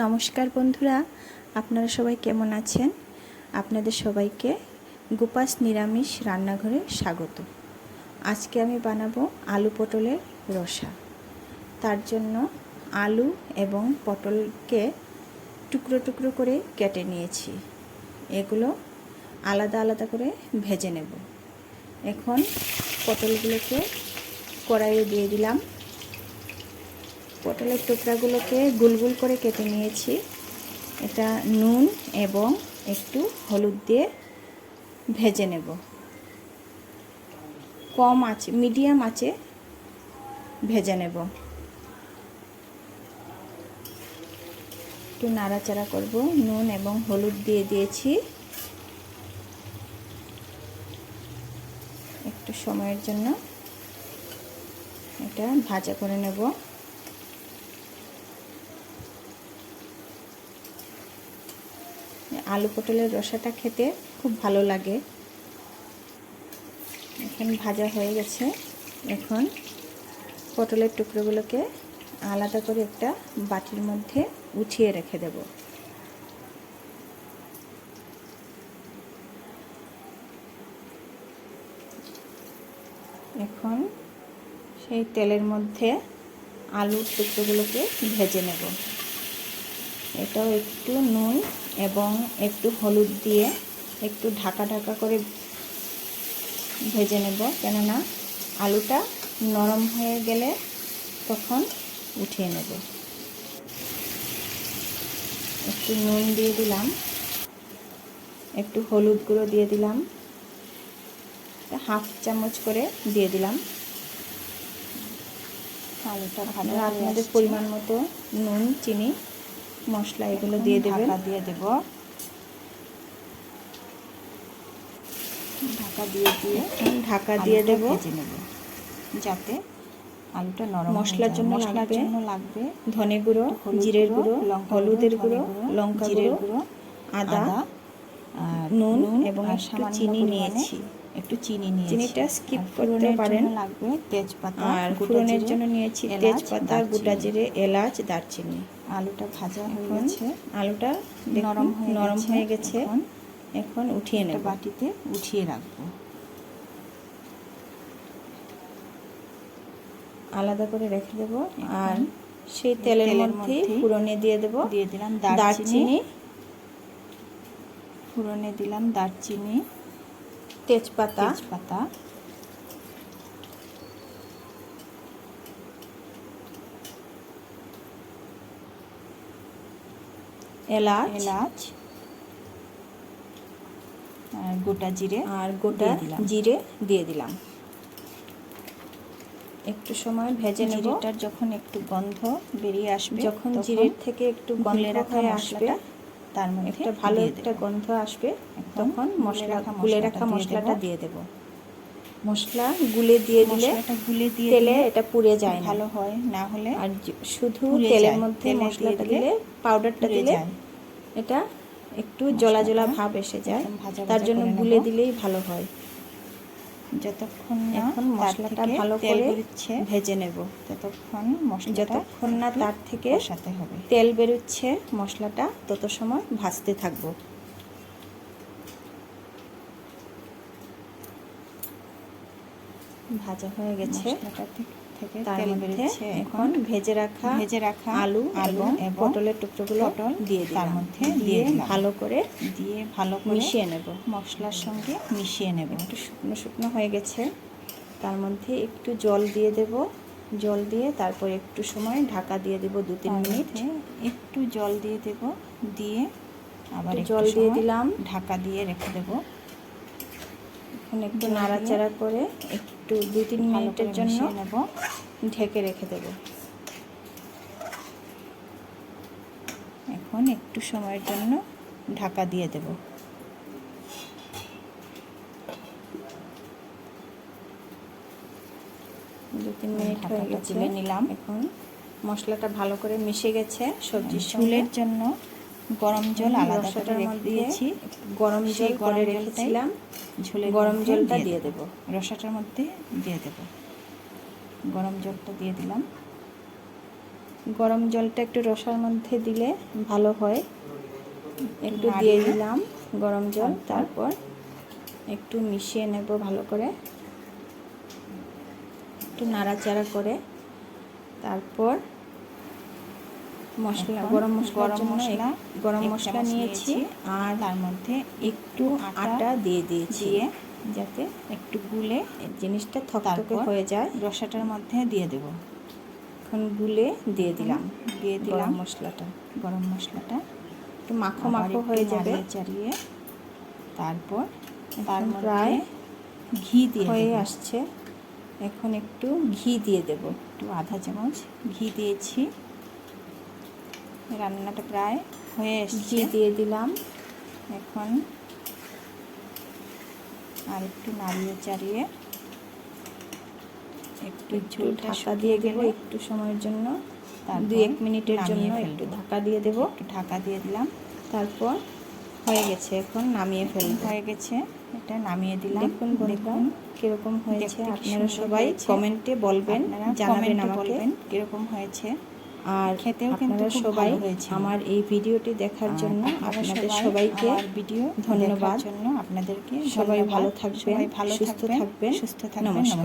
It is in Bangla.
নমস্কার বন্ধুরা, আপনারা সবাই কেমন আছেন? আপনাদের সবাইকে গোপাস নিরামিষ রান্নাঘরে স্বাগত। আজকে আমি বানাবো আলু পটলের রসা। তার জন্য আলু এবং পটলকে টুকরো টুকরো করে কেটে নিয়েছি। এগুলো আলাদা আলাদা করে ভেজে নেব। এখন পটলগুলোকে কড়াইয়ে দিয়ে দিলাম। পটলের টুকরাগুলোকে গোল গোল করে কেটে নিয়েছি। এটা নুন এবং একটু হলুদ দিয়ে ভেজে নেব। কম আঁচে, মিডিয়াম আঁচে ভেজে নেব। একটু নাড়াচাড়া করব। নুন এবং হলুদ দিয়ে দিয়েছি। একটু সময়ের জন্য এটা ভাজা করে নেব। আলু পটলের রসাটা খেতে খুব ভালো লাগে। এখন ভাজা হয়ে গেছে। এখন পটলের টুকরোগুলোকে আলাদা করে একটা বাটির মধ্যে উঠিয়ে রেখে দেব। এখন সেই তেলের মধ্যে আলুর টুকরোগুলোকে ভেজে নেব। এটাও একটু নুন এবং একটু হলুদ দিয়ে একটু ঢাকা ঢাকা করে ভেজে নেব, কেননা আলুটা নরম হয়ে গেলে তখন উঠিয়ে নেব। একটু নুন দিয়ে দিলাম, একটু হলুদ গুঁড়ো দিয়ে দিলাম, হাফ চামচ করে দিয়ে দিলাম। আলুটা ভালো আপনাদের পরিমাণ মতো নুন, চিনি, মশলা এগুলো দিয়ে দেবেন। দিয়ে দেব। ঢাকা দিয়ে দেব, ভেজে নেব যাতে আলুটা নরম। মশলার জন্য লাগবে ধনে গুঁড়ো, জিরের গুঁড়ো, হলুদের গুঁড়ো, লঙ্কা গুঁড়ো, আদা, নুন এবং একটু চিনি নিয়েছি। চিনিটা স্কিপ করতে পারেন। লাগবে তেজপাতা, আর ফোড়নের জন্য নিয়েছি তেজপাতা, গোটা জিরে, এলাচ, দারচিনি। আলুটা ভাজা হয়ে গেছে। আলুটা নরম হয়ে গেছে। এখন উঠিয়ে নেব। বাটিতে উঠিয়ে রাখবো। আলাদা করে রেখে দেব। আর সেই তেলের মধ্যে ফোড়নে দিয়ে দিলাম দারচিনি, ফোড়নে দিলাম দারচিনি, তেজপাতা, এলাচ, আর গোটা জিরে দিয়ে দিলাম। একটু সময় ভেজে নেব। জিরেটার যখন একটু গন্ধ বেরিয়ে আসবে, যখন জিরের থেকে একটু গন্ধ হয়ে আসবে, তার মধ্যে একটা ভালো একটা গন্ধ আসবে, তখন গুলে রাখা মশলাটা দিয়ে দেব। মশলা গুলে দিয়ে দিলে তেলে এটা পুড়ে যায়, ভালো হয় না হলে। আর শুধু তেলের মধ্যে মশলাটা দিলে, পাউডারটা দিলে এটা একটু জলা জলা ভাব এসে যায়। তার জন্য গুলে দিলেই ভালো হয়। যতক্ষণ এখন মশলাটা ভালো করে ভেজে নেব, যতক্ষণ না তার থেকে তেল বেরোচ্ছে মশলাটা, তত সময় ভাজতে থাকবো। ভাজা হয়ে গেছে, তার মধ্যে এখন ভেজে রাখা আলু এবং পটলের টুকরোগুলো দিয়ে তার মধ্যে দিয়ে ভালো করে মিশিয়ে নেব। মশলার সঙ্গে মিশিয়ে নেব। একটু শুকনো শুকনো হয়ে গেছে, তার মধ্যে একটু জল দিয়ে দেব। জল দিয়ে তারপর একটু সময় ঢাকা দিয়ে দেব, 2-3 মিনিট। একটু জল দিয়ে দেব, দিয়ে আবার জল দিয়ে দিলাম, ঢাকা দিয়ে রেখে দেব। এখন একটু নাড়াচাড়া করে একটু 2-3 মিনিটের জন্য ঢেকে রেখে দেব। এখন একটু সময়ের জন্য ঢাকা দিয়ে দেব। 2-3 মিনিট হয়ে গেছে, তুলে নিলাম। এখন মশলাটা ভালো করে মিশে গেছে সবজির ঝোলের জন্য গরম জল আলাদা করে রেখে দিয়েছি। গরম জল করে রেখেছিলাম, ঝোলে গরম জলটা দিয়ে দেব। রসাটার মধ্যে দিয়ে দেব। গরম জলটা দিয়ে দিলাম। গরম জলটা একটু রসার মধ্যে দিলে ভালো হয়। একটু দিয়ে দিলাম গরম জল, তারপর একটু মিশিয়ে নেব ভালো করে, একটু নাড়াচাড়া করে। তারপর মশলা, গরম মশলা নিয়েছি, আর তার মধ্যে একটু আটা দিয়ে দিয়েছি, যাতে একটু গুলে জিনিসটা থকথকে হয়ে যায়। রসাটার মধ্যে দিয়ে দেব। এখন গুলে দিয়ে দিলাম গরম মশলাটা একটু মাখো মাখো হয়ে যাবে, চাড়িয়ে। তারপর তার প্রায় ঘি দিয়ে হয়ে আসছে। এখন একটু ঘি দিয়ে দেব, একটু আধা চামচ ঘি দিয়েছি। রান্নাটা প্রায় হয়ে এসেছে, ঘি দিয়ে দিলাম। এখন আর একটু নাড়িয়ে চাড়িয়ে একটু ঢাকা দিয়ে দেবো একটু সময়ের জন্য, 2-1 মিনিটের জন্য একটু ঢাকা দিয়ে দেবো। একটু ঢাকা দিয়ে দিলাম, তারপর হয়ে গেছে। এখন নামিয়ে ফেলবো। হয়ে গেছে, এটা নামিয়ে দিলাম। দেখুন কীরকম হয়েছে। আপনারা সবাই কমেন্টে বলবেন, জানাবেন আমাকে কীরকম হয়েছে। আর খেতেও কিন্তু সবাই আমার এই ভিডিওটি দেখার জন্য আপনাদের সবাইকে ধন্যবাদ। আপনাদেরকে সবাই ভালো থাকবেন, সুস্থ থাকবেন। নমস্কার।